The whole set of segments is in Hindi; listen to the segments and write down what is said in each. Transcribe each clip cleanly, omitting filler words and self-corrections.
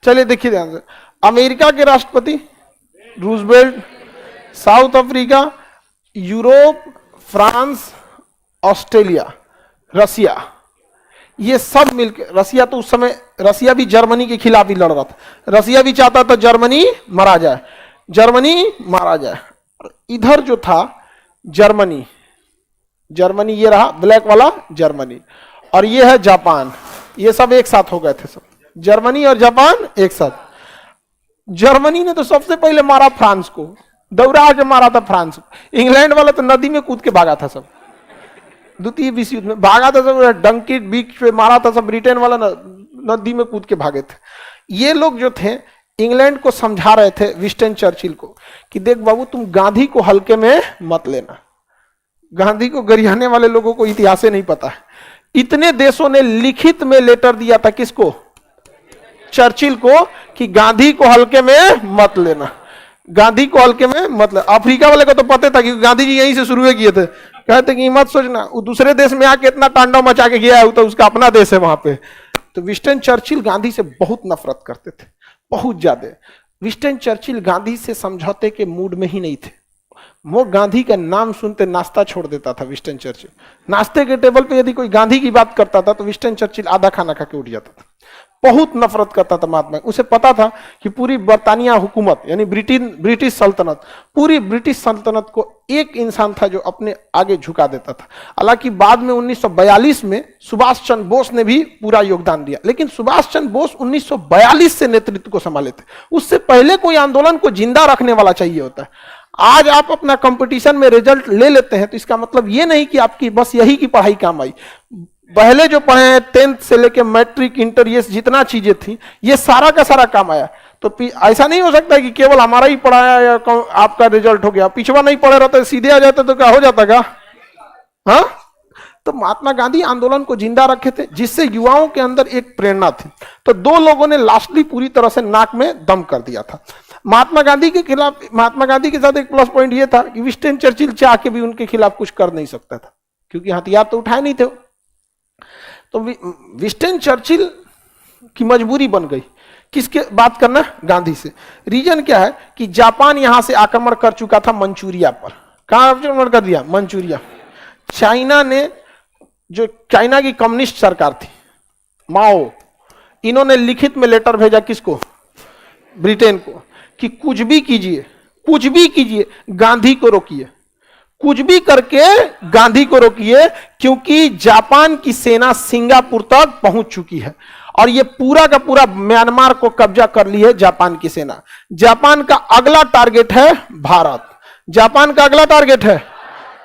चलिए देखिए ध्यान से, अमेरिका के राष्ट्रपति Roosevelt, South Africa, Europe, France, Australia, Russia, ये सब मिलकर, रसिया तो उस समय, रसिया भी जर्मनी के खिलाफ ही लड़ रहा था, रसिया भी चाहता था जर्मनी मारा जाए, जर्मनी मारा जाए। इधर जो था जर्मनी, जर्मनी ये रहा ब्लैक वाला जर्मनी, और ये है जापान, ये सब एक साथ हो गए थे, सब जर्मनी और जापान एक साथ। जर्मनी ने तो सबसे पहले मारा फ्रांस को, दौड़ा के मारा था फ्रांस को। इंग्लैंड वाला तो नदी में कूद के भागा था, सब द्वितीय विश्व युद्ध में भागा था, सब डंकी बीच पे मारा था, सब ब्रिटेन वाला नदी में कूद के भागे थे। ये लोग जो थे इंग्लैंड को समझा रहे थे, विंस्टन चर्चिल को, कि देख बाबू तुम गांधी को हल्के में मत लेना। गांधी को गरियाने वाले लोगों को इतिहास से नहीं पता है। इतने देशों ने लिखित में लेटर दिया था किसको, चर्चिल को, कि गांधी को हल्के में मत लेना, गांधी को हल्के में मत लेना। अफ्रीका वाले को तो पता था कि गांधी जी यहीं से शुरू किए थे, कहते कि मत सोचना वो दूसरे देश में आके इतना तांडव मचा के गया है तो उसका अपना देश है वहां पे। तो विंस्टन चर्चिल गांधी से बहुत नफरत करते थे, बहुत ज्यादा। विंस्टन चर्चिल गांधी से समझौते के मूड में ही नहीं थे। वो गांधी का नाम सुनते नाश्ता छोड़ देता था विंस्टन चर्चिल। नाश्ते के टेबल पे यदि कोई गांधी की बात करता था तो विंस्टन चर्चिल आधा खाना खा के उठ जाता था। बहुत नफरत करता था महात्मा। उसे पता था कि पूरी बरतानिया हुकूमत यानी ब्रिटिश सल्तनत, पूरी ब्रिटिश सल्तनत को एक इंसान था जो अपने आगे झुका देता था। हालांकि बाद में 1942 में सुभाष चंद्र बोस ने भी पूरा योगदान दिया, लेकिन सुभाष चंद्र बोस 1942 से नेतृत्व को संभाले थे। उससे पहले कोई आंदोलन को जिंदा रखने वाला चाहिए होता है। आज आप अपना कंपटीशन में रिजल्ट ले लेते हैं तो इसका मतलब ये नहीं कि आपकी बस यही की पढ़ाई काम आई। पहले जो पढ़े हैं 10th से लेके मैट्रिक, इंटर, ये जितना चीजें थी ये सारा का सारा काम आया। तो ऐसा नहीं हो सकता कि केवल हमारा ही पढ़ाया या आपका रिजल्ट हो गया, पिछवा नहीं पढ़े रहते सीधे आ जाते तो क्या हो जाता का? हाँ, तो महात्मा गांधी आंदोलन को जिंदा रखे थे, जिससे युवाओं के अंदर एक प्रेरणा थी। तो दो लोगों ने लास्टली पूरी तरह से नाक में दम कर दिया था। महात्मा गांधी के खिलाफ, महात्मा गांधी के साथ एक प्लस पॉइंट ये था कि विंस्टन चर्चिल चाह के भी उनके खिलाफ कुछ कर नहीं सकता था, क्योंकि हथियार तो उठाए नहीं थे। तो विंस्टन चर्चिल की मजबूरी बन गई किसके बात करना, गांधी से। रीजन क्या है कि जापान यहां से आक्रमण कर चुका था मंचूरिया पर। कहां आक्रमण कर दिया? मंचूरिया। चाइना ने, जो चाइना की कम्युनिस्ट सरकार थी माओ, इन्होंने लिखित में लेटर भेजा किसको? ब्रिटेन को, कि कुछ भी कीजिए, कुछ भी कीजिए, गांधी को रोकिए, कुछ भी करके गांधी को रोकिए, क्योंकि जापान की सेना सिंगापुर तक पहुंच चुकी है और ये पूरा का पूरा म्यांमार को कब्जा कर ली है जापान की सेना। जापान का अगला टारगेट है भारत, जापान का अगला टारगेट है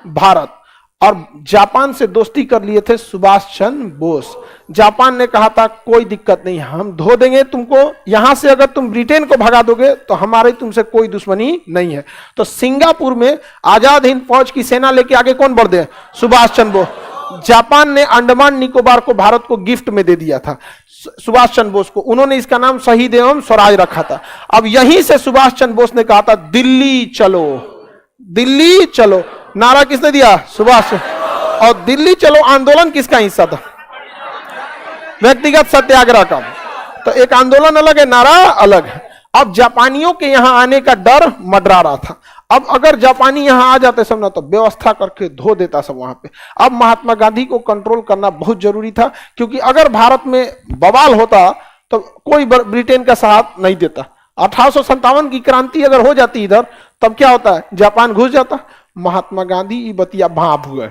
भारत। और जापान से दोस्ती कर लिए थे सुभाष चंद्र बोस। जापान ने कहा था कोई दिक्कत नहीं, हम धो देंगे तुमको, यहां से अगर तुम ब्रिटेन को भगा दोगे तो हमारी तुमसे कोई दुश्मनी नहीं है। तो सिंगापुर में आजाद हिंद फौज की सेना लेके आगे कौन बढ़ गए? सुभाष चंद्र बोस। जापान ने अंडमान निकोबार को भारत को गिफ्ट में दे दिया था सुभाष चंद्र बोस को, उन्होंने इसका नाम शहीद एवं स्वराज रखा था। अब यहीं से सुभाष चंद्र बोस ने कहा था दिल्ली चलो, दिल्ली चलो। नारा किसने दिया? सुभाष। और दिल्ली चलो आंदोलन किसका हिस्सा था? व्यक्तिगत सत्याग्रह का। तो एक आंदोलन अलग है, नारा अलग है। अब जापानियों के यहां आने का डर मंडरा रहा था। अब अगर जापानी यहां आ जाते सब ना तो व्यवस्था करके धो देता सब वहां पे। अब महात्मा गांधी को कंट्रोल करना बहुत जरूरी था, क्योंकि अगर भारत में बवाल होता तो कोई ब्रिटेन का साथ नहीं देता। 1857 की क्रांति अगर हो जाती इधर, तब क्या होता है? जापान घुस जाता। महात्मा गांधी बतिया भाप हुए,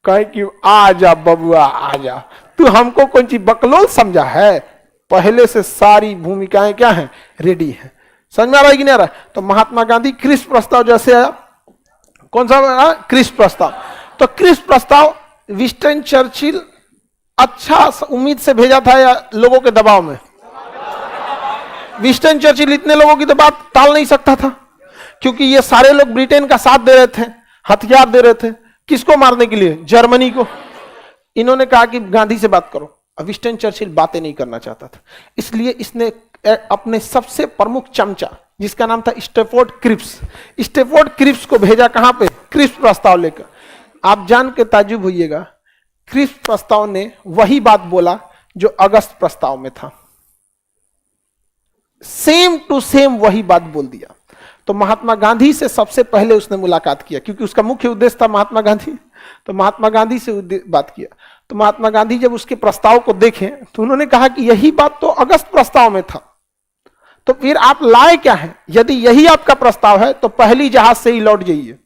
कहे कि आ जा बबुआ आ जा, तू हमको कौन सी बकलोल समझा है? पहले से सारी भूमिकाएं क्या हैं? रेडी हैं। समझ में आ रहा है कि नहीं आ रहा है? तो महात्मा गांधी क्रिस प्रस्ताव जैसे आया, कौन सा आया? क्रिस प्रस्ताव। तो क्रिस प्रस्ताव विंस्टन चर्चिल अच्छा उम्मीद से भेजा था या लोगों के दबाव में? विंस्टन चर्चिल इतने लोगों की तो बात टाल नहीं सकता था, क्योंकि ये सारे लोग ब्रिटेन का साथ दे रहे थे, हथियार दे रहे थे, किसको मारने के लिए? जर्मनी को। इन्होंने कहा कि गांधी से बात करो। विंस्टन चर्चिल बातें नहीं करना चाहता था, इसलिए इसने अपने सबसे प्रमुख चमचा, जिसका नाम था स्टैफोर्ड क्रिप्स, स्टैफोर्ड क्रिप्स को भेजा। कहां पे? क्रिप्स प्रस्ताव लेकर। आप जान के ताज्जुब होइएगा, क्रिप्स प्रस्ताव ने वही बात बोला जो अगस्त प्रस्ताव में था। सेम टू सेम वही बात बोल दिया। तो महात्मा गांधी से सबसे पहले उसने मुलाकात किया, क्योंकि उसका मुख्य उद्देश्य था महात्मा गांधी। तो महात्मा गांधी से बात किया। तो महात्मा गांधी जब उसके प्रस्ताव को देखे तो उन्होंने कहा कि यही बात तो अगस्त प्रस्ताव में था, तो फिर आप लाए क्या हैं? यदि यही आपका प्रस्ताव है तो पहली जहाज से ही लौट जाइए।